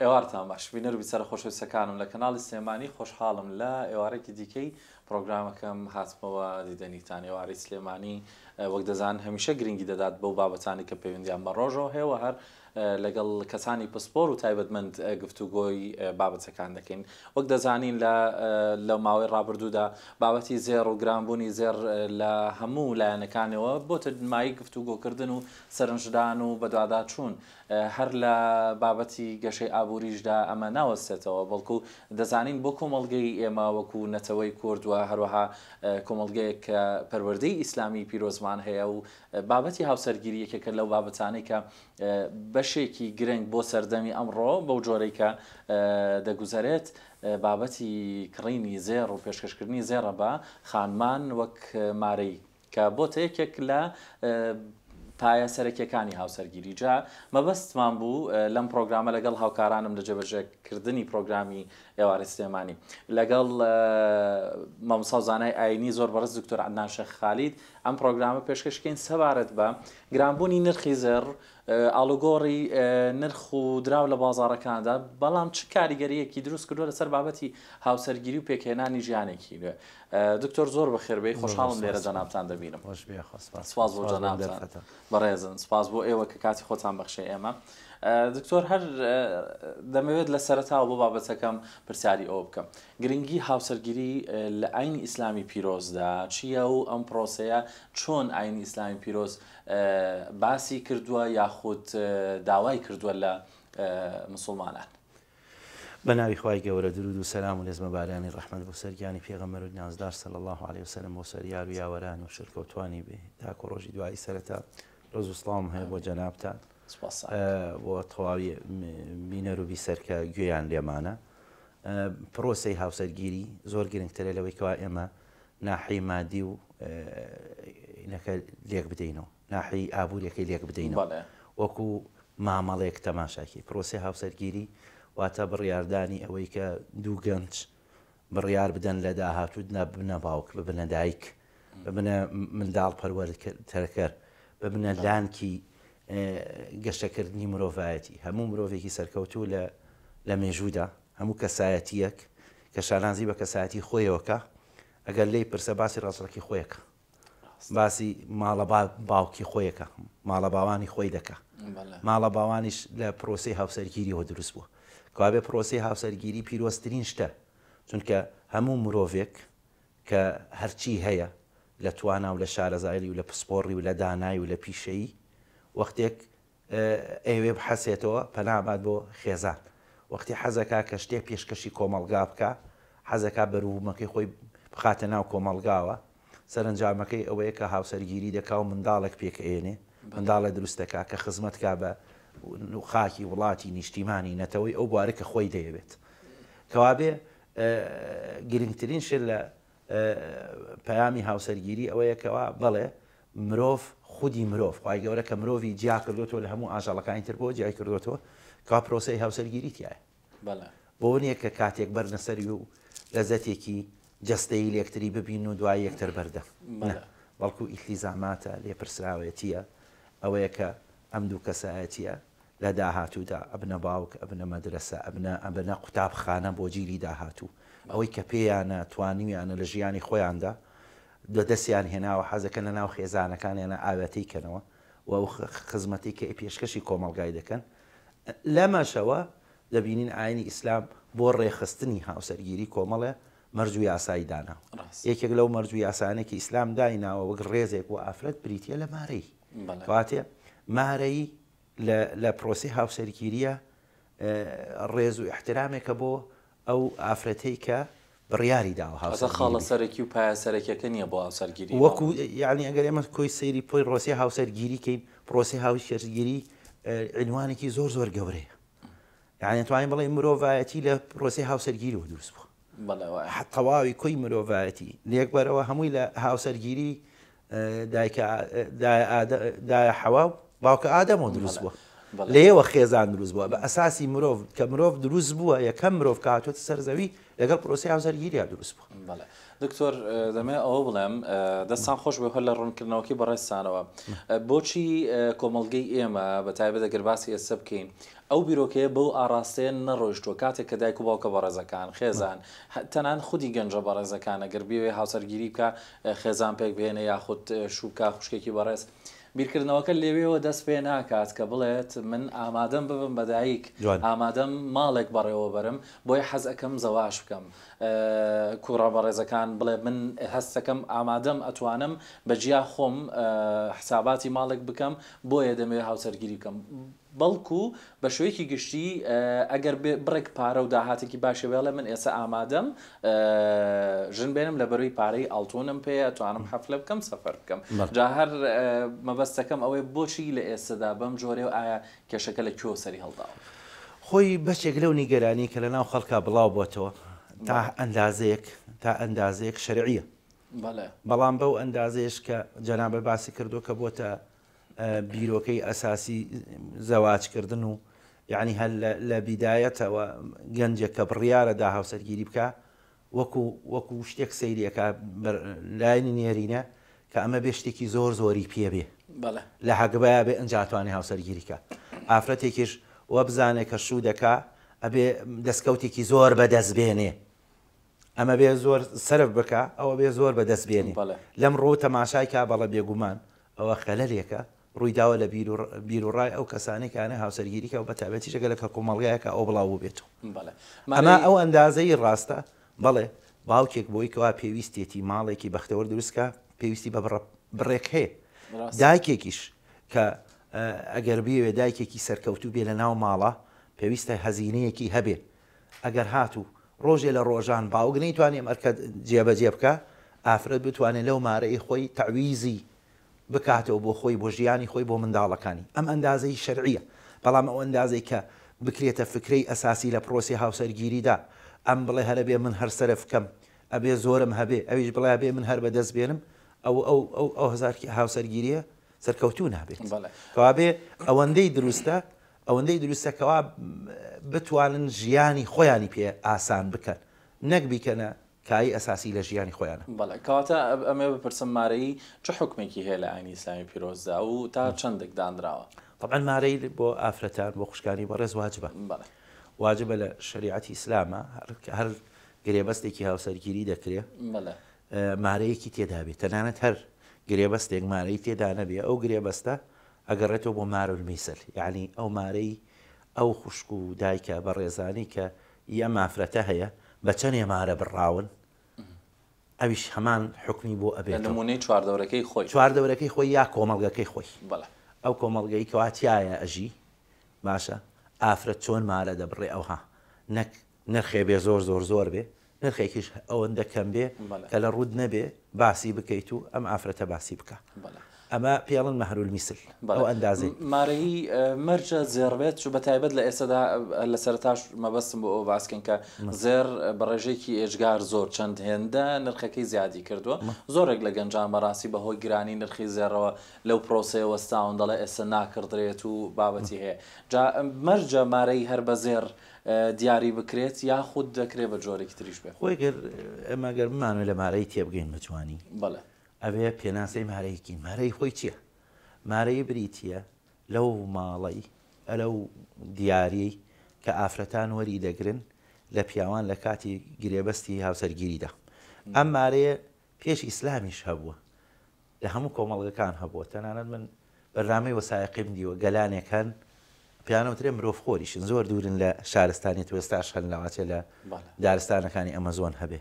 ئێوارتان باش بینەروی سەر خۆشەویستەکانم لە کەناڵی سلێمانی خۆشحاڵم لە ئێوارێکی دیکەی پرۆگرامەکەم هاتمەوە دیدەنیتان. ئێواری سلێمانی وەک دەزان هەمیشە گرنگی دەدات بەو بابەتانی کە پەیوەندیان بە ڕۆژەوە هەیە هەر لەگەڵ کەسانی پسپۆر و تایبەتمەند گفتوگۆی بابەتەکان دەکەین. وەک دەزانین لە ماوەی ڕابردوودا بابەتی زێڕ و گرانبوونی زێڕ لە هەموو لایەنەکانەوە بۆتە مای گفتوگۆکردن و سەرنجدان و بەدواداچوون هەر لە بابەتی گەشەی ئابووریشدا ئەمە ناوەستێتەوە، بەڵکو دەزانین بۆ کۆمەڵگەی ئێمە وەکو نەتەوەی کورد و هەروەها کۆمەڵگەیەک کە پەروەردەی ئیسلامی پیرۆزمان هەیە و بابەتی هاوسەرگیری یەکێکە لەو بابەتانەی کە بەشێکی گرنگ بۆ سەردەمی ئەمڕۆ بەو جۆرەی کە دەگوزارێت بابەتی کڕینی زێڕ و پێشکەشکردنی زێڕە بە خانمان وەک مارەی کە بۆتە یەکێک لە پایە سەرەکیەکانی هاوسەرگیری. جا مەبەستمان بوو لەم پرۆگرامە لەگەڵ هاوکارانم لە جێبەجێکردنی پرۆگرامی ئێواری سلێمانی لەگەڵ مامۆستا و زانای ئاینی زۆر بەڕێز دکتۆر عەدنان شێخ خالید ئەم پرۆگرامە پێشکەشکەین سەبارەت بە گرانبوونی نرخی زێڕ، ئاڵوگۆڕی نرخ و دراو لە بازاڕەکاندا، بەڵام چ کاریگەریەکی دروست کردووە لەسەر بابەتی هاوسەرگیری و پێکهێنانی ژیانێکی. دکتۆر زۆر بەخێربێی، خۆشحاڵم لێرە جەنابتان دەبینم. سپاس بۆ جەنابتان بەڕێزن، سپاس بۆ ئێوە کە کاتی خۆتان بەخشێ ئێمە. دکتۆر هەر دەمەوێت لە سەرەتاوە بۆ بابەتەکەم پرسیاری ئەوە بکەم، گرنگی هاوسەرگیری لە ئاینی ئیسلامی پیرۆزدا چییە و ئەم پرۆسەیە چۆن ئاینی ئیسلامی پیرۆز باسی کردووە یاخود داوای کردووە لە مسلمانان؟ بەناوی خوای گەورە درود و سەلام و لێزمە بارانی ڕەحمەت بۆ سەرگیانی پێغەمبەر و نازدار صلی الله علیه وسلم بۆ سەر یار و یاوەران و شرکەوتوانی بێ تاکو ڕۆژی دوایی سەرەتا ڕۆژ و سڵام هەیە بۆ جەنابتان بۆ تەواوی بینەر و بیسەرکە گوێیان لێمانە. پرۆسەی هاوسەرگیری زۆر گرنگترە لەوەی کەوا ئێمە ناحی مادی و ئینەکە لێک بدەینەوە، ناحی ئابوووریەکەی لێک بدەینەوە، وەکو مامەڵێک تەماشاکی. پرۆسەی هاوسەرگیری واتە بڕیاردانی ئەوەی کە دوو گەنج بڕیار بدەن لە داهاتوو ببنە باوک، ببنە دایک، ببنە منداڵ پەروەردەکەر، ببنە لانکی گەشتەکردنی مرۆڤایەتی. هەموو مرۆڤێکی سەرکەوتوو لە مێژوودا، هەموو کەسایەتیەک کە شانازی بە کەسایەتی خۆیەوەکە، ئەگەر لێی پرسە باسی ڕاستڕەکی خۆیەکە، باسی ماڵە باوکی خۆیەکە، ماڵە باوانی خۆی دەکە، ماڵە باوانیش لە پرۆسەی هاوسەرگیریەوە دروست بووە. کابێ پرۆسەی هاوسەرگیری پیرۆزترین شتە، چونکە هەموو مرۆڤێک کە هەرچی هەیە لە توانا و لە شارەزایلی و لە پسپۆڕی و لە دانایی و لە پیشەیی، وەختێک ئەوێ بحەسێتەوە پەنابات بۆ خێزان. وەختی حەزەکە کە شتێک پێشکەشی کۆمەڵگا بکە، حەزەکە بەروومەکەی خۆی بخاتە ناو کۆمەڵگاوە، سەرنجامەکەی ئەوەیە کە هاوسەرگیری دەکا و منداڵێک پێکئێنێ، منداڵە دروستەکە کە خزمەتکا بە خاکی وڵاتی نیشتیمانی نەتەوەی ئەو بوارە کە خۆی دەیەوێت. کەوابێ گرنگترین شت لە پەیامی هاوسەرگیری ئەوەیە کەوا بەڵێ مرۆڤ خودی مرۆڤ، خوای گەورە کە مرۆڤی جیا کردوێتەوە لە هەموو ئاژەڵەکانی تر بۆ جیای کردوێتەوە، کا پرۆسەی هاوسەرگیری تایە. بۆ نییە کە کاتێک بەرنەسەری و لەزەتێکی جەستەی لەکتری ببین و دوای یەکتر بەردە، بەڵکو ئیلتیزاماتە لێپرسراوەتیە ئەوەیە کە ئەم دوو کەسایەتیە لە داهاتوودا ئەبنە باوک، ئەبنە مەدرسە، ئەبنە قوتابخانە بۆ جیلی داهاتوو، ئەوەی کە پێیانە توانیویانە لە ژیانی خۆیاندا دەستیان هێناوە حەزەکە لە ناو خێزانەکانیانە ئاوەتەی کەنەوە و ئەو خزمەتی کە پێشکەشی کۆمەڵگای دەکەن. لەمەشەوە دەبینین ئاینی ئیسلام بۆ ڕێخستنی هاوسەرگیری کۆمەڵە مەرج و یاسایی دانا. یەکێک لەو مەرج و یاسانێکی ئیسلام دایناوە وەک ڕێزێک و ئافرەت بریتە لە مارەی. کەواتێ مارەی لە پرۆسی هاوسەرگیریە ڕێز و احترامێکە بۆ ئەو ئافرەتەی کە بڕیاری داوە خاڵە سەرەکی و پایە سەرەکیەکە نییە بۆ هاوسەرگیری. وەکو یعنی ئەگەر ئێمە کۆی سەیری پۆی ڕۆسی هاوسەرگیری کەین، پرۆسی هاوسەرگیری عنوانێکی زۆر زۆر گەورەیە. یعنی توانین بڵێ مرۆڤایەتی لە پرۆسی هاوسەرگیری و دروست بووە. تەواوی کۆی مرۆڤایەتی لێکبەرەوە هەمووی لە هاوسەرگیری دایە حەوا و باوکە ئادەمەوە دروست بووە. لێوە خێزان دروست بووە بە ئەساسی مرۆڤ کە مرۆڤ دروست بووە یەکەم مرۆڤ کاتۆتە سەرزەوی لەگەڵ پرۆسی هاوسەرگیریە دروست بووە. دکتۆر دەمێ ئەوە بڵێم دەستان خۆش بە هەر لە ڕوونکردنەوەکی بەڕێستانەوە بۆچی کۆمەڵگەی ئێمە بە تایبەت ئەگەر باسی ئێستا بکەین ئەو بیرۆکەیە بەو ئاراستەیە نەڕۆیشتووە کاتێک کە دایک و باوکە بەڕێزەکان خێزان تەنان خودی گەنجە بەڕێزەکانە گەر بێ هاوسەرگیری بکە خێزان پێک بێنە یاخود شووبکە خوشکێکی بەڕێز بیرکردنەوەکە لێوێەوە دەست پێ ناکات کە بڵێت من ئامادەم ببم بە دایک ئامادەم ماڵێک بەڕێوە بەرم بۆی حەز ئەەکەم زەواش بکەم کوڕە بەڕێزەکان بڵێ من هەستەکەم ئامادەم ئەتوانم بەجیا خۆم حساباتی ماڵێک بکەم بۆیە دەمەوێت هاوسەرگیری بکەم بەڵکو بە شوەیەکی گشتی ئەگەر بڕێک پارە و داهاتێکی باشە بێڵێ من ئێستا ئامادەم ژن بێنم لە بەروی پارەی ئاڵتۆنم پێ ئەتوانم حەفلە بکەم سەفەر بکەم جا هەر مەبەستەکەم ئەوەی بۆچی لە ئێستادا بەم جۆرێ و ئایا کێشەکە لە کوێ سەری هەڵداوە خۆی بەشێک لەو نیگەرانی کە لە ناو خەڵکا بڵاو بۆتەوە تا ئەندازەیەک شەرعیە بەڵام بەو ئەندازەیەش کە جەنابە باسی کردو کە بۆتە بیرۆکەی ئەساسی زەواجکردن و یعنی هەر لە بیدایەتەوە گەنجێک کە بڕیارەدا هاوسەرگیری بکە وەکو شتێک سەیریەکە لایەنی نێرینە کە ئەمە بێ شتێکی زۆری پێ بێ لە حەگبایە بێ ئەنجاتوانێ هاوسەرگیریکە ئافرەتێکیش وە بزانێت کە شوو دەکا ئەبێ دەستکەوتێکی زۆر بەدەست بێنێ ئەمە بێ زۆر سرف بکە ئەوە بێ زۆر بەدەست بێنێ لەم ڕوو تەماشای کا بەڵە بێگومان ئەوە خەلەلێکە ڕوویداوە لە بیر و ڕای ئەو کەسانێکانە هاوسەرگیریکە و بە تابەتی شەکە کە کۆمەڵگایەکە ئەو بڵاو بێتەوە ئەمە ئەو ئەندازەی ڕاستە بەڵێ باوکێک بۆی کەوا پێویستێتی ماڵێکی بەختەوە دروستکە پێویستی بە بڕێک هەیە دایکێکیش کە ئەگەر بێوێ دایکێکی سەرکەوتوو بێ لە ناو ماڵە پێویستە هەزینەیەکی هەبێ ئەگەر هاتوو ڕۆژێ لە ڕۆژان باوک نەیتوانێ ئەرکە جێبەجێ بکە ئافرەت بتوانێت لەو مارەی خۆی تەعویزی بکاتەوە بۆ خۆی بۆ ژیانی خۆی بۆ منداڵەکانی ئەم ئەندازەی شەرعیە بەڵام ئەو ئەندازەی کە بکرێتە فکرەی ئەساسی لە پرۆسی هاوسەرگیریدا ئەم بڵێ هەرە بێ من هەر سەرف بکەم ئەبێ زۆرم هەبێ ئەویش بڵێ بێ من هەر بەدەست بێنم ئەو هزار هاوسەرگیریە سەرکەوتوو نابێت کەوا بێ ئەوەندەی دروستە کەوا بتوانن ژیانی خۆیانی پێ ئاسان بکەن نەک بیکەنە کای ئەساسی لە ژیانی خۆیانە بەڵێ کەواتە ئەمێ بپرسم مارەی چه حکمێکی هەیە لە ئاینی ئیسلامی پیرۆزدا و تا چەندێک دانراوە طبعا مارەی بۆ ئافرەتان بۆ خوشکانی بەڕێز واجبە واجبە لە شریعەتی ئیسلامە هەر گرێبەستێکی هاوسەرگیری دەکرێت مارەیەکی تێدا بێت تەنانەت هەر گرێبەستێک مارەی تێدا نەبێ ئەو گرێبەستە ئەگەڕێتەوە بۆ مارولمیسل یعنی ئەو مارەی ئەو خوشک و دایکە بەڕێزانی کە یەم ئافرەتە هەیە بە چەند مارە بڕاون ئەویش هەمان حکمی بۆ ئەبێت نمونەی چواردەورەکەی خۆی چواردەورەکەی خۆی یا کۆمەڵگەکەی خۆی ئەو کۆمەڵگەی کەواتیایە ئەژی باشە ئافرەت چۆن مارە دەبڕێ ئەوها نەک نرخێ بێ زۆر بێ نرخێکیش ئەوەندە کەم بێ کە لە ڕوود نەبێ باسی بکەیت و ئەم ئافرەتە باسی بکە ئەمە پێڵن مەهرولمیسل ئەو ئەندازەی مارەی مەرجە زێڕبێت و بە تایبەت لە ئێستادا لە سەرتاش مەبەستم بۆ ئەو باسکەن کە زێر بە ڕێژێکی ئێژگار زۆر چەند هێندە نرخەکەی زیادی کردووە زۆرێک لە گەنجان بەڕاستی بەهۆی گرانی نرخی زێڕەوە لەو پرۆسەیە وەستاون دەڵێ ئێستا ناکردرێت و بابەتی هەیە جا مەرجە مارەی هەر بە زێر دیاری بکرێت یاخود دەکرێت بە جۆرێکی تریش بێت خۆی ئەمەگەر بمانوێت لە مارەی تێبگەین بتوانی بەڵێ ئەوێ پێناسەی مارەیەکی مارەی خۆی چییە؟ مارەی بریتە لەو ماڵی لەو دیاری کە ئافرەتان وەری دەگرن لە پیاوان لە کاتی گرێبەستی هاوسەرگیریدا ئەم مارەیە پێش ئیسلامیش هەبووە لە هەموو کۆمەڵگەکان هەبووە تەنانەت من بەرنامەی وەسایقیم دیوە گەلانێکان پیانەوترێ مرۆڤ خۆریشن زۆر دوورن لە شارستانی توێستاش هەن لەواتێ لە دارستانەکانی ئەمەزۆن هەبێ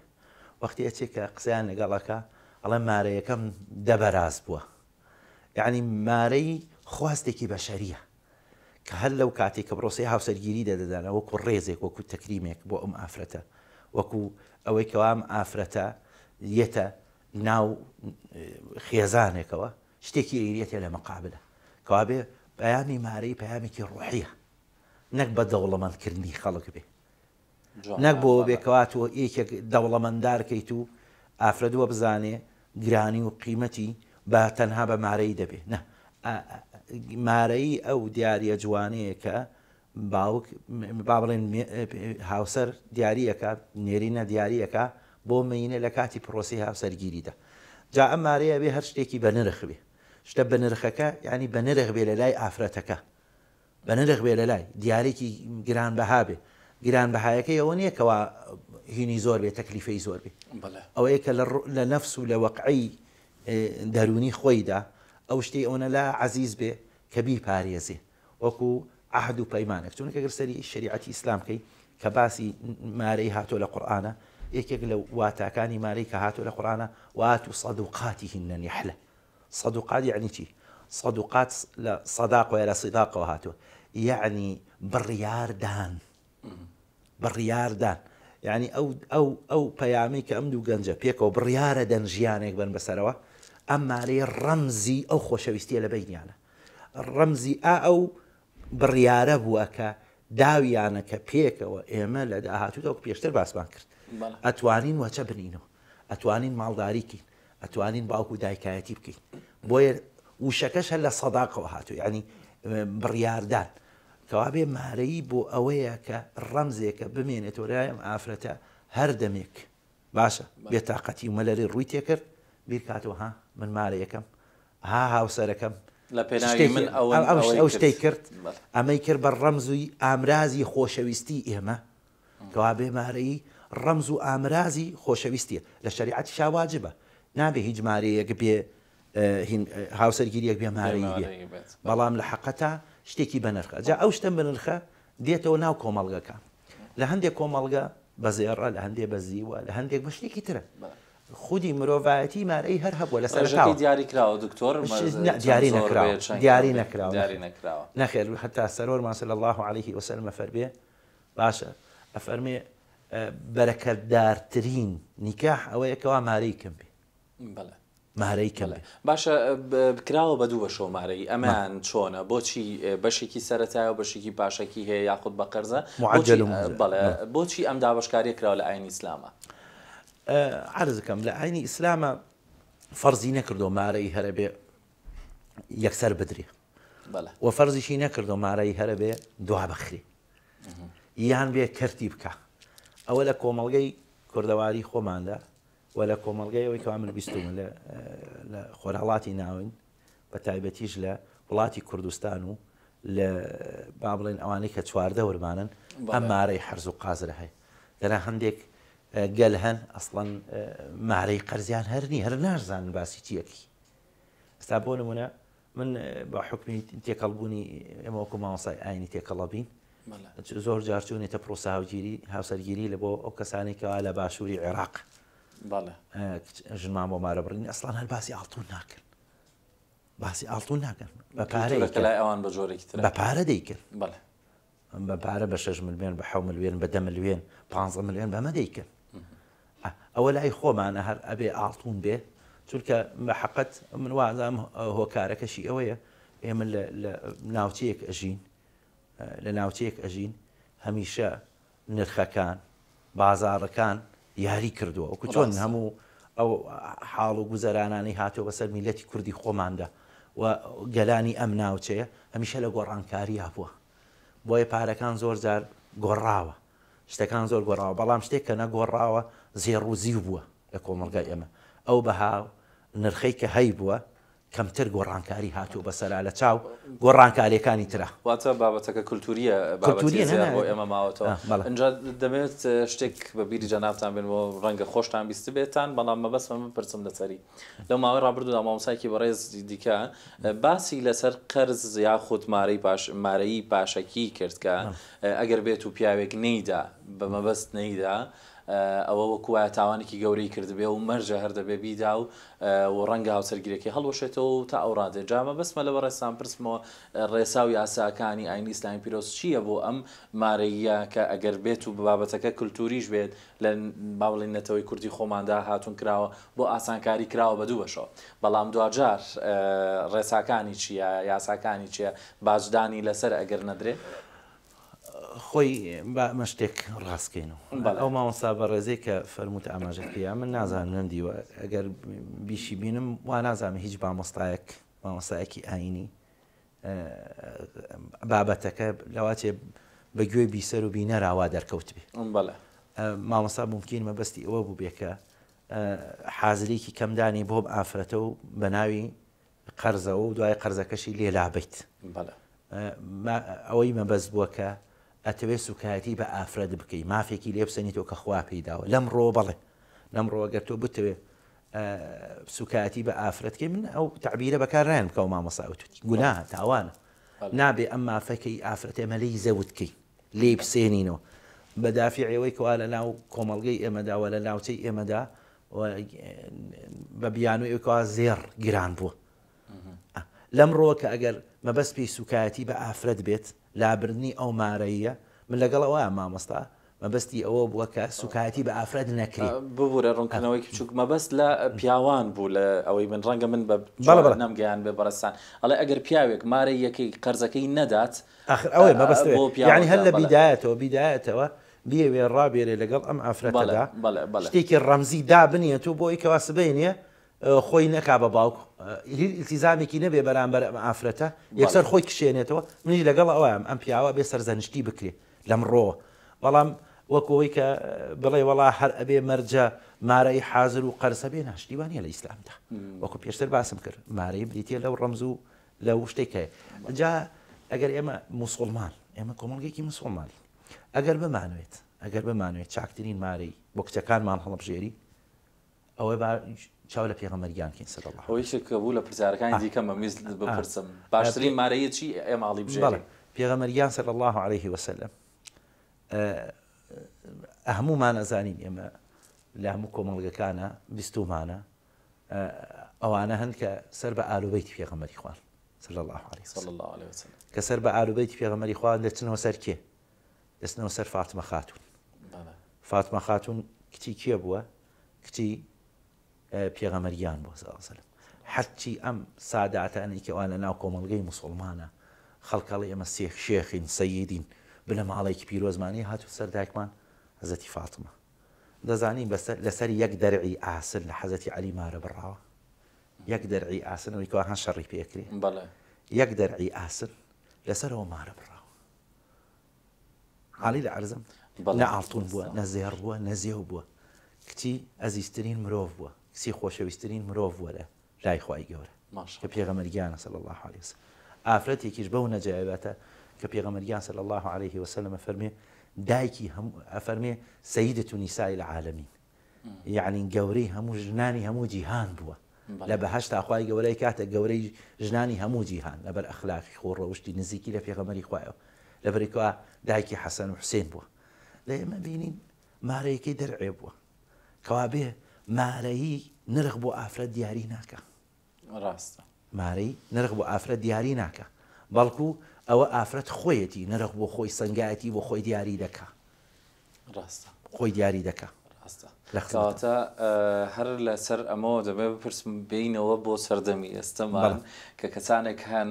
وەختی ئەچێت کە قسەیان لەگەڵەکە ئەڵێ مارەیەکەم دەبەراز بووە یعنی مارەی خواستێکی بەشەریە کە هەر لەو کاتێک کە بڕۆسی هاوسەرگیری دەدەدانە وەکو ڕێزێک وەکو تەکریمێک بۆ ئەم ئافرەتە وەکو ئەوەی کەوا ئەم ئافرەتە یەتە ناو خێزانێکەوە شتێکی ئەیرێتە لە مەقابلە کەوا بێ پەیامی مارەی پەیامێکی ڕوحیە نەک بە دەوڵەمەندکردنی خەڵک بێ نەک بۆ بێکەوە تۆ یەکێک دەوڵەمەنددارکەیت و ئافرەدووە بزانێ گرانی و قیمەتی بە تەنها بە مارەی دەبێ نە مارەی ئەو دیارە جوانەیە کە باوک با بڵێن هاوسەر دیارریەکە نێرینە دیارریەکە بۆ مینە لە کاتی پرۆسی هاوسەرگیریدا جا ئەم مارەیە بێ هەر شتێکی بە نرخ بێ شتە بە نرخەکە ینی بە نرخ بێ لە لای ئافرەتەکە بە نرخ بێ لە لای دیارێکی گرانبەها بێ گرانبەهایەکە ئەوە نییە کەوا هینی زۆر بێ تەکلیفەی زۆر بێ ئەوەیە کە لە نەفس و لە وەقعی دەرونی خۆیدا ئەو شتەی ئەوە لا عەزیز بێ کە بیپارێزێ وەکو عهد و پەیمانێک چونکە گەر سەری شریعەتی ئیسلامکەی کە باسی مارەی هاتۆ لە قورئانە یەکێک لە واتاکانی مارەی کە هاتۆ لە قورئانە وات و صەدوقاتیهن نحلە صەدوقات یعنی چی؟ صەدوقات لە صەداق و لە صیداقەوە هاتووە یعنی بڕیاردان بڕیاردان یعنی ئەو پەیامی کە ئەم دوو گەنجە پێکەوە بڕیارە دەن ژیانێک بن بەسەرەوە ئەم مارەیە ڕەمزی ئەو خۆشەویستیە لە بینیانە ڕەمزی ئەو بڕیارە بووە کە داویانە کە پێکەوە ئێمە لە داهاتوودا پێشتر باسمان کرد ئەتوانین وەچە بنینەوە ئەتوانین ماڵداریکەین ئەتوانین باوکو و دایکایەتی بکەین بۆیە وشەکەش هەر لە سەداقەوە هاتووە ینی بڕیاردان کەوا بێ مارەیی بۆ ئەوەیە کە ڕەمزێکە بمێنێتەوە لای ئەم ئافرەتە هەر دەمێک باشە بێتاقەتی و مەلەری ڕووی تێکرد بیر کاتەوە ها من مارە یەکەم هاوسەرەکەم لە پێناوی من ئەو شتەی کرد ئەمەی کرد بە ڕەمزوی ئامرازی خۆشەویستی ئێمە کەوا بێ مارەیی ڕەمز و ئامرازی خۆشەویستیە لە شریعەتی شاواجبە نابێ هیچ مارەیەک بێ هاوسەرگیریەک بێ مارەی بێ بەڵام لە حەقەتە شتێکی بەنرخە جا ئەو شتە بنرخە دێتەوە ناو کۆمەڵگەکە لە هەندێک کۆمەڵگە بە زێڕە لە هەندێک بە زیوە لە هەندێک بە شتێکی ترە خودی مرۆڤایەتی مارەی هەر هەبووە لە سەرەتاوە دیاری کراوە دکتۆر دیاری نەکراوە نەخێر هەتا سەرۆرمان صلی الله عليه وسلم فەرمێ باشە ئەفەرمێ بەرەکەتدارترین نیکاح ئەوەیە کەوا مارەی کەم بێ مارەی کەم باشە کراوە بە دوو بەشەوە مارەی ئەمان چۆنە بۆچی بەشێکی سەرەتایە و بەشێکی پاشەکی هەیە یاخود بە قەرزە بەڵێ بۆچی ئەم دابەشکاریە کراوە لە ئاینی ئیسلامە عرضەکەم لە ئاینی ئیسلامە فەرزی نەکردو مارەی هەرە بێ یەکسەر بدرێ و فەرزیشی نەکردو مارەی هەرە بێ دوا بەخرێ یان بێ کەرتی بکە ئەوە لە کۆمەڵگەی کوردەواری خۆماندا و لە کۆمەڵگەیەوەی کە من بیستوم لە خۆرهەڵاتی ناون بە تایبەتیش لە وڵاتی کوردستان و لە با بڵێن ئەوانەی کە چواردە وەرمانن ئەم مارەی حەرز و قازرە هەیە دەنا هەندێک گەل هەن ئەسڵەن مارەی قەرزیان هەرنی هەر ناشزانن باسی چیەکی ئێستا بۆ نمونە من بە حکمی تێکەڵبوونی ئێمە وەکو مامۆستای ئاینی تێکەڵەبین زۆر جار چوونێتە پرۆسە هاوسەرگیری لە بۆ ئەو کەسانێکەوە لە باشووری عێراق ژنمان بۆ مارە بڕین ئەسڵان هەر باسی ئاڵتون ناکرد باسی ئاڵتون ناکەن بە پارە دەیکرد بە پارە بە 6 ملیۆن بە 7 ملیۆن بە 10 ملیۆن 15 ملیۆن بەمە دەیکرد ئەوە لای خۆمانە هەر ئەبێ ئاڵتون بێ چونکە بە حەقەت من وازام هۆکارەکەشی ئەوەیە ئێمە لە ناوچەیەک ئەژین لە ناوچەیەک ئەژین هەمیشە نرخەکان بازاڕەکان یاری کردووە وەکو چۆن هەموو ئەو حاڵ و گوزەرانانی هاتووە بەسەر میلەتی کوردی خۆماندا و گەلانی ئەم ناوچەیە هەمیشە لە گۆڕانکاری هاتووە بۆیە پارەکان زۆر جار گۆڕاوە شتەکان زۆر گۆڕاوە بەڵام شتێک کە نەگۆڕاوە زێڕ و زیو بووە لە کۆمەڵگای ئێمە ئەو بەهاو نرخەی کە هەی بووە کەمتر گۆڕانکاری هاتوو بەسەرا لە چاو گۆڕانکاریەکانی ترە واتە بابەتەکە کولتوریە بۆ ئێمە ماوەتەوە اینجا دەبێت شتێک بە بیری جەنابتان بێن بۆ ڕەنگە خۆشتان بیست بێتان بەڵام مەبەستمە من پرسم لەسەری لەو ماوەی ڕابردوودا مامۆسایەکی بەڕێز دیکە باسی لەسەر قەرز یاخود مارەیی پاشەکی کرد کە ئەگەر بێت و پیاوێک نەیدا بە مەبەست نەیدا ئەوە وەکوایە تاوانێکی گەورەی کردبێ و مەرجە هەردەبێ بیدا و ڕەنگە هاوسەرگیرێکی هەڵوەشێتەوە تا ئەو ڕادێ جامە بەسمە لەوە ڕێستان پرسمەوە ڕێسا و یاساکانی ئاینی ئیسلامی پیرۆز چییە بۆ ئەم مارەیە کە ئەگەر بێت و بابەتەکە کولتوریش بێت لە باوڵێنەتەوەی کوردی خۆماندا هاتوون کراوە بۆ ئاسانکاری کراوە بە دوو بەشەوە بەڵام دوجار ڕێساکانی چییە یاساکانی چییە باجدانی لەسەر ئەگەر نەدرێت خۆی بە شتێک ڕاستکەینەوە ئەو مامۆستا بە ڕێزەی کە فەرمووت ئاماژەکەیە من نازانم نەندیوە ئەگەر بیشی بینم وا نازانم هیچ مامۆستایەکی ئاینی بابەتەکە لەواتێ بەگوێ بیسەر و بینەراوا دەرکەوت بێ مامۆستا ممکن مەبەستی ئەوە بوو بێکە حازرێکی کەمدانی بۆ ئافرەتە و بە ناوی قەرزەوە و دوای قەرزەکەشی لێلابیت ئەوەی مەبەست بووە کە ئەتەوێت سوکایەتی بە ئافرەت بکەی مافێکی لێ بسەنیتەوە کە خوا پێیداوە لەمڕۆ بەڵێ لەمڕۆ گەر تۆ بتەوێت سوکایەتی بە ئافرەتکەی من ئەو تعبیرە بەکارڕێن بکە و مامەساوتوتی گوناهە تاوانە نابێ ئەم مافەکەی ئافرەت ئێمە لێی زەوتکەی لێ بسێنینەوە بەدافعەوەی کەوا لە ناو کۆمەڵگەی ئێمەداوە لە ناوچەی ئێمەدا بە بیانوی ئەوکەوا زێر گران بووە لەمڕۆ کە ئەگەر مەبەست پێی سوکایەتی بە ئافرەت بێت لابردنی ئەو مارەیە من لەگەڵ ئەوە مامۆستا مەبەستی ئەوە بووە کە سوکایەتی بە ئافرەت نەکرێت ببوورە ڕوونکردنەوەی بچووک مەبەست لە پیاوان بوو لە ئەوەی من ڕەنگە من بە نەمگەیان بێ بەڕستان ئەڵێ ئەگەر پیاوێک مارەی یەکەی قەرزەکەی نەدات ئەوەی مەبەست یعنی هەر لە بیدایەتەوە بێوێ ڕابێرێ لەگەڵ ئەم ئافرەتەدا شتێکی ڕەمزی دابنیێت و بۆی کەوا سبەینێ خۆی نەکا بە باوک ئیلتیزامێکی نەبێ بەرامبەر ئەم ئافرەتە یەکسەر خۆی کشێنێتەوە منی لەگەڵ ئەوەم ئەم پیاوە بێ سەرزەنشتی بکرێ لەمڕۆ بەڵام وەکەوەی کە بڵێ وڵا هەر ئەبێ مەرجە مارەی حازر و قەرسە بێ ناشتیوانە لە ئیسلامدا وەکو پێشتر باسم کرد مارەی بریتە لەو ڕەمز و لەو شتێکە جا ئەگەر ئێمە موسڵمان ئێمە کۆمەڵگەیەکی مسڵمانی ئەگەر بمانوێت چاکترین مارەی بۆ کچەکانمان هەڵبژێری ئەوەی چاو لە پێغەمبەریانکەین سەر الله ئەوەیشکە بوو لە پرسیارەکانی دیکە مەمیز بپرسم باشترین مارەیە چی ئێمە هەڵی بژێری پێغەمبەریان سەر الله عليه وسلم هەمومان ئەزانین ئێمە لە هەموو کۆمەڵگەکانە بیستومانە ئەوانە هەن کە سەر بە ئالوبەیتی پێغەمبەری خوان صلی الله عليه وسلم کە سەر بە ئالوبەیتی پێغەمبەری خوان دەچنەوە سەر کێ دەچنەوە سەر فاتمە خاتون فاتمە خاتون کچی کێ بووە کچی پێغەمبەریان بووە صلی الله عليه وسلم حەچی ئەم ساداتانێکی ئەوان لە ناو کۆمەڵگەی موسڵمانە خەڵکەڵی ئێمە شێخین سەیدین بنە ماڵێکی پیرۆزمانی هاتو سەر دایکمان حەزەتی فاتمە دەزانین لەسەر یەک دەرعی ئاسن لە حەزەتی عەلی مارە بڕاوە یەک دەرعی ئاسنەوەی کەوا هەن شەڕی پێکرێ یەک دەرعی ئاسن لەسەرەوە مارە بڕاوە حاڵی لە عەرزم نە ئاڵتون بووە نە زێڕ بووە نە زێو بووە کچی ئەزیزترین مرۆڤ بووە کچی خۆشەویستترین مرۆڤ بووە لە لای خوای گەورە کە پێغەمبەریانە صلی الله عليه وسلم ئافرەتێکیش بەو نەجایبەتە کە پێغەمبەریان صلی الله عليه وسلم فەرمێ دایکی ئەفەرمێ سەیدەت نیسائی العالەمین یعنی گەورەی هەموو ژنانی هەموو جیهان بووە لە بەهەشتا خوای گەورەی کاتە گەورەی ژنانی هەموو جیهان لەبەر ئەخلاقی خۆڕەوشتی نزیکی لە پێغەمبەری خوایەوە لەبەرێکەوە دایکی حەسەن و حوسێن بووە لە ئێمە بینین مارەیەکەی دەرعێ بووە کەوا بێ مارەیی نرخ بۆ ئافرەت دیاری ناکە ڕاستە مارەی نرخ بۆ ئافرەت دیاری ناکە بەڵکو ئەوە ئافرەت خۆیەتی نرخ بۆ خۆی سنگایەتی بۆ خۆی دیاری دەکا ڕاستە خۆی دیاری دەکا کەواتە هەر لەسەر ئەمەوە دەبێ بپرسم بینەوە بۆ سەردەمی ئێستەمان کە کەسانێک هەن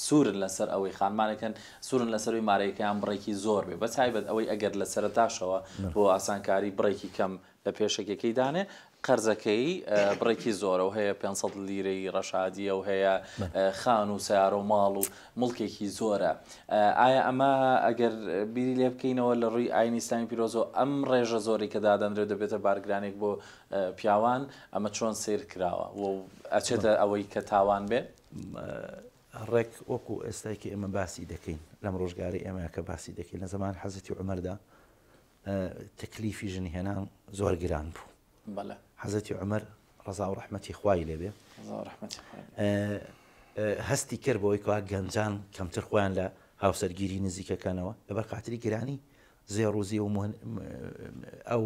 سوورن لەسەر ئەوەی خانمانێکن سوورن لەسەروی مارەیەکەیان بڕێکی زۆر بێ بە تایبەت ئەوەی ئەگەر لە سەرتاشەوە بۆ ئاسانکاری بڕێکی کەم لە پێشەکەکەی دانێ قەرزەکەی بڕێکی زۆرە و هەیە 500 لیرەی ڕەشادیە و هەیە خان و سیارە و ماڵ و مڵکێکی زۆرە ئایا ئەمە ئەگەر بیری لێ بکەینەوە لە ڕووی ئاینی ئیسلامی پیرۆزۆ ئەم ڕێژە زۆری کە دادەنرێت دەبێتە بارگرانێک بۆ پیاوان ئەمە چۆن سیر کراوە و ئەچێتە ئەوەی کە تاوان بێ ڕێک وەکو ئێستاکی ئێمە باسی دەکەین لەم ڕۆژگاری ئێمە کە باسی دەکەین لە زەمان حەزەتی عومەردا تەکلیفی ژنی هێنان زۆر گران بوو حەزەتی عومەر ڕەزا و ڕەحمەتی خوای لێبێ هەستی کرد بۆی کەوا گەنجان کەمتر خۆیان لە هاوسەرگیری نزیکەکەنەوە لەبەر خاتری گرانی زێڕوزی و ئەو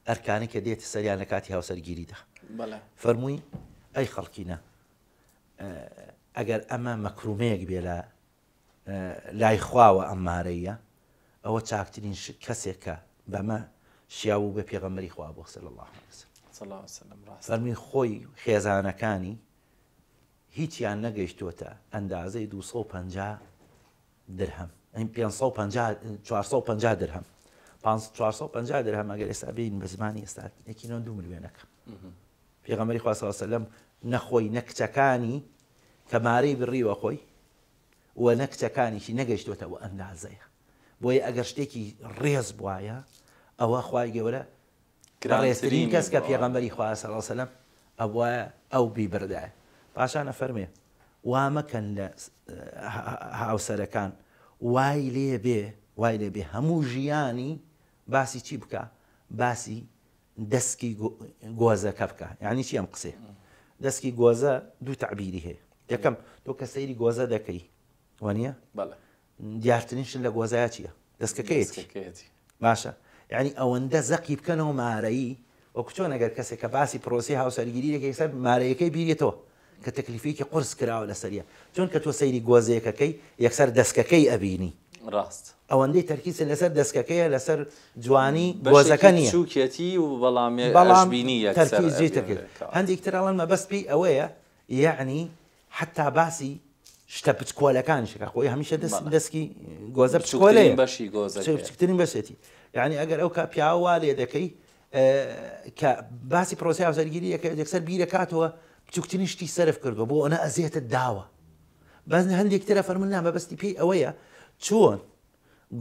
ئەرکانی کە دێتی سەریان لە کاتی هاوسەرگیریدا فەرمووی ئەی خەڵکینە ئەگەر ئەمە مەکرومەیەک بێ لە لای خواوە ئەم مارەیە ئەوە چاکترین کەسێکە بەمە شیاو بە پێغەمبەری خوا بۆ صلی الله عليه وسلم فەرمی خۆی خێزانەکانی هیچیان نەگەیشتوتە ئەندازەی 250 درهم 450 درهم 450 درهم ئەگەر ئێستا بین بە زمانی ئێستا 1.2 ملیۆنەکە پێغەمبەری خوا صلی الله عليه وسلم نەخۆی نەکچەکانی کە مارەی بڕیوە خۆی و نە کچەکانیشی نەگەیشتوتە بۆ ئەندازەیە بۆیە ئەگەر شتێکی ڕێز بواە ئەوە خوای گەورە ڕێزترین کەس کە پێغەمبەری خوا صلی الله علیه وسلم ئەوە ئەو بیبردایە. پاشانە فەرمێ وا مەکەن لە هاوسەرەکان وای لێ بێ هەموو ژیانی باسی چی بکە، باسی دەستکی گۆزەکە بکە. یعنی چی ئەم قسێ؟ دەستکی گۆزە دوو تعبیری هەیە. یەکەم تۆ کە سەیری گۆزە دەکەی وانە دیارترینشن لە گۆزایە چییە؟ دەستکەکەیەتی. باشە، یعنی ئەوەندە زەقی بکەنەوە مارەیی وەکو چۆن ئەگەر کەسێک کە باسی پرۆسی هاوسەرگیری دەکەی سەر مارەیەکەی بیرێتەوە کە تەکلیفێکی قورس کراوە لەسەریە، چۆن کە تۆ سەیری گۆزەیەکەکەی یەکسەر دەستکەکەی ئەبینی. ڕاست ئەوەندەی تەرکیزن لەسەر دەستکەکەیە لەسەر جوانی گۆزەکە نییە چووکێتی و بەڵامی تەرکیزی تەکرد. هەندێک ترڵەن مەبەست پێی ئەوەیە، یعنی حتا باسی شتە پچکۆلەکانشەکە خۆی هەمیشە دەستکی گۆزە بچکۆلەیە بەشی بچکترین بەشێتی. یعنی ئەگەر ئەو کا پیاوە لێ دەکەی کە باسی پرۆسی هاوسەرگیری یەکسەر بیرەکاتەوە بچووکترین شتی سەرف کردووە بۆ ئەوە ئەزیێتە داوە. بەس هەندێک ترە فەرمون نا مەبەستی پێی ئەوەیە چۆن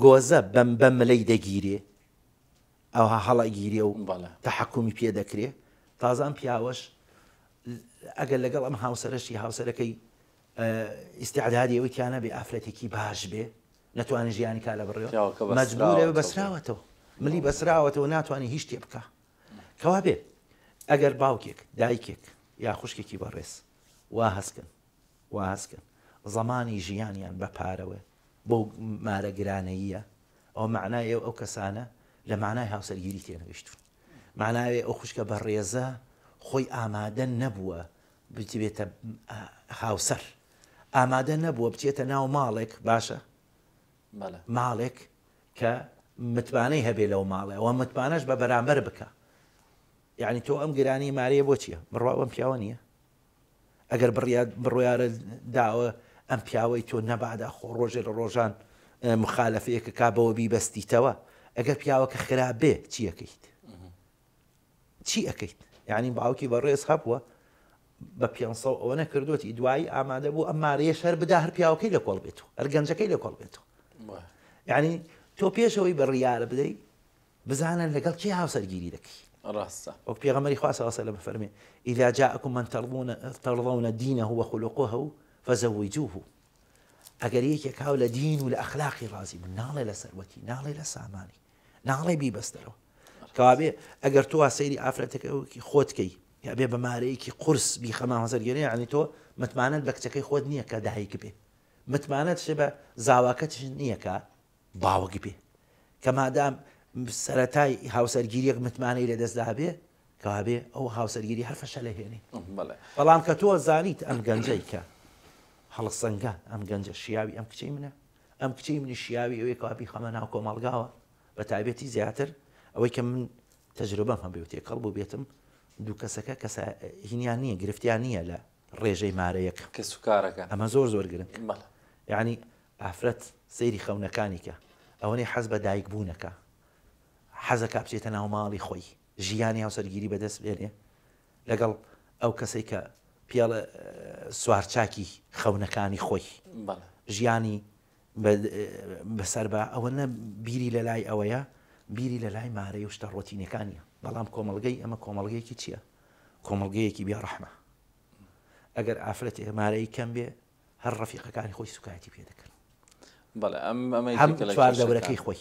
گۆزە بەم ملەی دەگیرێ ئەوها هەڵەگیری و تەحەکومی پێ دەکرێ. تازان پیاوەش ئەگەر لەگەڵ ئەم هاوسەرەکەی ئیسیعدادی ئەوەی تیانە بێ ئافرەتێکی باش بێ نەتوانێت ژیانی کا لە بڕێەوە مەجبورێ بەسراوەتەوە ملی بەسراوەتەوە ناتوانانی هیچ شتێ بکە. کەوا بێ ئەگەر باوکێک دایکێک یا خوشکێکی بەڕێز وا هەستکن زەمانی ژیانیان بە پارەوە بۆ مارەگرانەیە، ئەو معنای ئەو کەسانە لە معنای هاوسەرگیری تێنەگەیشتون. معناوێ ئەو خوشکە بەڕێزە خۆی ئامادە نەبووە بێتە هاوسەر، ئامادە نەبووە بچێتە ناو ماڵێک باشە ماڵێک کە متمانەی هەبێ لەو ماڵێ ئەوە متمانەش بە بەرامبەر بکە. یعنی تۆ ئەم گرانی مارەیە بۆ چییە؟ بڕوا ئەم پیاوە نییە؟ ئەگەر بڕیارە داوە ئەم پیاوەی تۆ نەبادا خۆ ڕۆژێ لە ڕۆژان مخالەفەیەکە کابەوە بیبەستیتەوە، ئەگەر پیاوەکە خراپ بێ چی ئەەکەیت؟ چی ئەەکەیت؟ یعنی باوکی بەڕێز هەبووە بە 500 ئەوە نەکردوەتی دوایی ئامادە بوو ئەم مارەیە شەر بدا هەر پیاوەکەی لە کۆڵ بێتەوە هەر گەنجەکەی لە کۆڵ بێتەوە. یعنی تۆ پێشەوەی بڕیارە بدەیت بزانن لەگەڵ کێ هاوسەرگیری دەکەی. ڕاستە وەک پێغەمبەری خوا صلی الله علیه و سلم فەرمێ ئیذا جاءکم من ترضون دینه وخلقه فزوجوه. ئەگەر یەکێک هاو لە دین و لە ئەخلاقی ڕازی بن ناڵێ لە سەروەتی ناڵێ لە سامانی ناڵێ بیبەستەرەوە. کەوابێ ئەگەر تۆ سەیری ئافرەتەکەی خۆتکەی یا بێ بە مارەیەکی قورس بیخەما هاوسەرگیری، یعنی تۆ متمانەت بە کچەکەی خۆت نییە کە دایک بێ، متمانەت شێ بە زاواکەتش نییە کە باوەک بێ، کە مادام سەرەتای هاوسەرگیریەک متمانەی لە دەستدا بێ کەوابێ ئەو هاوسەرگیری هەر فەشە لە هێنێ. بەڵام کە تۆ زانیت ئەم گەنجەی کە هەڵسەنگە ئەم گەنجە شیاوی ئەم کچەی منە، ئەم کچەی منی شیاوی ئەوەی کەوابی خەمە ناو کۆمەڵگاوە بە تایبەتی زیاتر ئەوەی کە من تەجروبەم هەبێ و تێکەڵ بوو بێتم دوو کەسەکە کەسە هینیان نییە گرفتیان نییە لە ڕێژەی مارەیەک کە سوکارەکە ئەمە زۆر گرنگ. یعنی ئافرەت سەیری خەونەکانی کە ئەوەی حەز بە دایک بوونەکە حەزەکە بچێتە ناو ماڵی خۆی ژیانی هاوسەرگیری بەدەست بێنێ لەگەڵ ئەو کەسەی کە پیاڵە سوارچاکی خەونەکانی خۆی ژیانی بەسەر بە ئەوە نە بیری لە لای ئەوەیە، بیری لە لای مارەی و شتە ڕۆتینەکانیە. بەڵام کۆمەڵگەی ئەمە کۆمەڵگەیەکی چییە؟ کۆمەڵگەیەکی بیا ڕەحمە. ئەگەر ئافرەتێک مارەی کەم بێ هەر ڕەفیقەکانی خۆی سوکایەتی پێ دەکەن. هەم چواردەورەکەی خۆی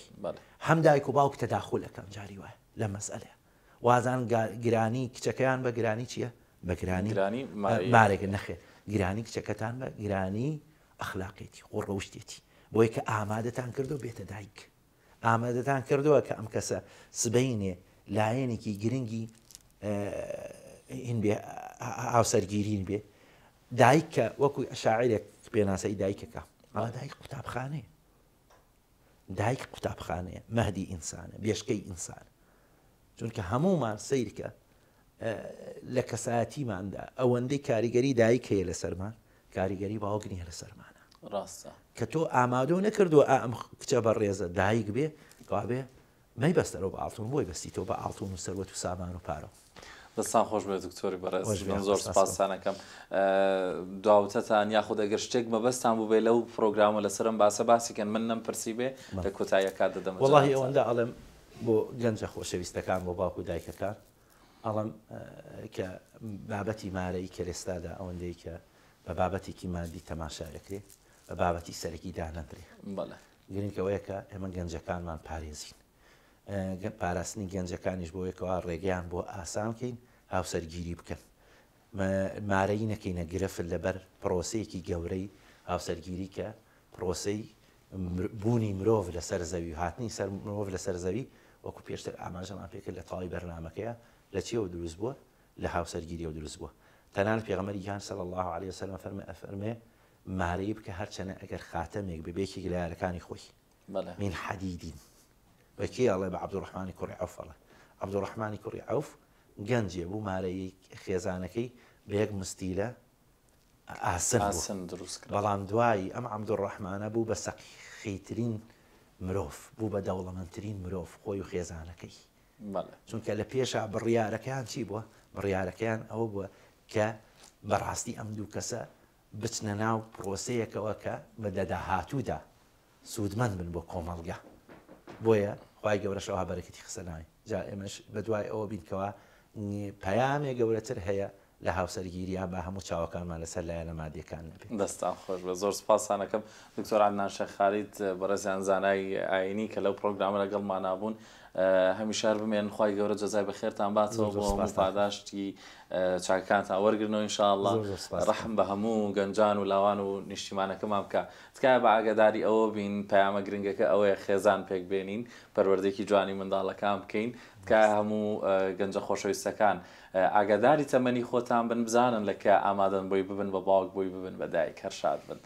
هەم دایک و باوک تەداخولەکەم جاری وایە لە مەسئلەیە. وازان گرانی کچەکەیان بە گرانی چییە؟ بە گرانی مارێک نەخێ، گرانی کچەکەتان بە گرانی ئەخلاقێتی خۆ ڕەوشتێتی بۆی کە ئامادەتان کردو بێتە دایک، ئامادەتان کردووە کە ئەم کەسە سبەینێ لایەنێکی گرنگی هین بێ هاوسەرگیرین بێ. دایک کە وەکو شاعیرێک پێناسەی دایکەکە ئەوە دایک قوتابخانەیە، دایک قوتابخانەیە مەهدی ئینسانە بێشکەی ئینسان. چونکە هەمومان سیرکە لە کەسایەتیماندا ئەوەندەی کاریگەری دایک هەیە لە سەرمان کاریگەری باوک نییە لە سەرمانە. ڕاستە کە تۆ ئامادە و نەکردووە ئەم کچە بە ڕێزە دایک بێ کابێ مەی بەستەرەوە بە ئاڵتون بۆی بەستی تۆ بە ئاڵتون و سەروەت و سامان و پارە. دەستان خۆش بێت دکتۆری بەڕێز زۆر سپاسانەکەم دواوتەتان یاخود ئەگەر شتێک مەبەستان بوو بێ لەو پرۆگرامە لەسەرم باسە باسیکەن من نەمپرسی بێ لە کۆتاییە کات دەدەم وەڵاهی ئەوەندە ئەڵێم بۆ گەنجە خۆشەویستەکان بۆ باوکو دایکەکان ئەڵم کە بابەتی مارەی کە لێستادا ئەوەندەی کە بە بابەتێکی مادی تەماشایەکرێ بە بابەتی سەرەکی دانەدرێ گرنگەوەیە کە ئێمە گەنجەکانمان پارێزین پاراستنی گەنجەکانیش بۆ یەکەوە ڕێگەیان بۆ ئاسانکەین هاوسەرگیری بکەن مارەی نەکەینە گرفت لەبەر پرۆسەیەکی گەورەی هاوسەرگیری کە پرۆسەی بوونی مرۆڤ لەسەر زەوی و هاتنی سەر مرۆڤ لەسەر زەوی وەکو پێشتر ئاماژەمان پێکرد لە تاڵی بەرنامەکەیە لە چیەوە دروست بووە لە هاوسەرگیریەوە دروست بووە تەنانەت پێغەمبەری گیان صلی الله عليه وسلم فەرمێ مارەی بکە هەرچەنە ئەگەر خاتەمێک ببێکی لە یارەکانی خۆی من حەدیدین وەکی ئەڵێ بە عەبدوڕەحمانی کوڕی عەوف ئەڵێ عەبدوڕەحمانی کوڕی عەوف گەنجێ بوو مارەی خێزانەکەی بە یەک مستیلە ئاسن دروست بەڵام دوایی ئەم عەبدوڕەحمانە بوو بە سەخیترین مرۆڤ بوو بە دەوڵەمەندترین مرۆڤ خۆی و خێزانەکەی چونکە لە پێشە بڕیارەکەیان چی بووە بڕیارەکەیان ئەوە بووە کە بەڕاستی ئەم دوو کەسە بچنە ناو پرۆسەیەکەوە کە بە دەداهاتوودا سوودمەند بن بۆ کۆمەڵگە بۆیە خوای گەورەشەوە بەرەکەتی خسە ناوی جا ئێمەش بە دوای ئەوە بینکەوە پەیامێک گەورەتر هەیە لە هاوسەرگیریان بە هەموو چاوەکانمان لەسەر لایەنە مادیەکان نەبێت. دەستان خۆش بە زۆر سپاسانەکەم دکتۆر عەدنان شەخاریت بەڕێزیان زانای ئاینی کە لەو پرۆگرامە لەگەڵمان نابوون هەمیشە هەر بمێن خوای گەورە جەزای بەخێرتان باتەوە بۆ هەموو پاداشتی چاکەکانتان وەرگرنەوە ئینشاءالله ڕەحم بە هەموو گەنجان و لاوان و نیشتیمانەکەمان بکە تکایە بە ئاگاداری ئەوە بین پەیامە گرنگەکە ئەوەیە خێزان پێک بێنین پەروەردەیەکی جوانی منداڵەکان بکەین تکایە هەموو گەنجە خۆشەویستەکان ئاگاداری تەمەنی خۆتان بن بزانن لەکە ئامادەن بۆی ببن بە باوک بۆی ببن بە دایک هەر شاد بن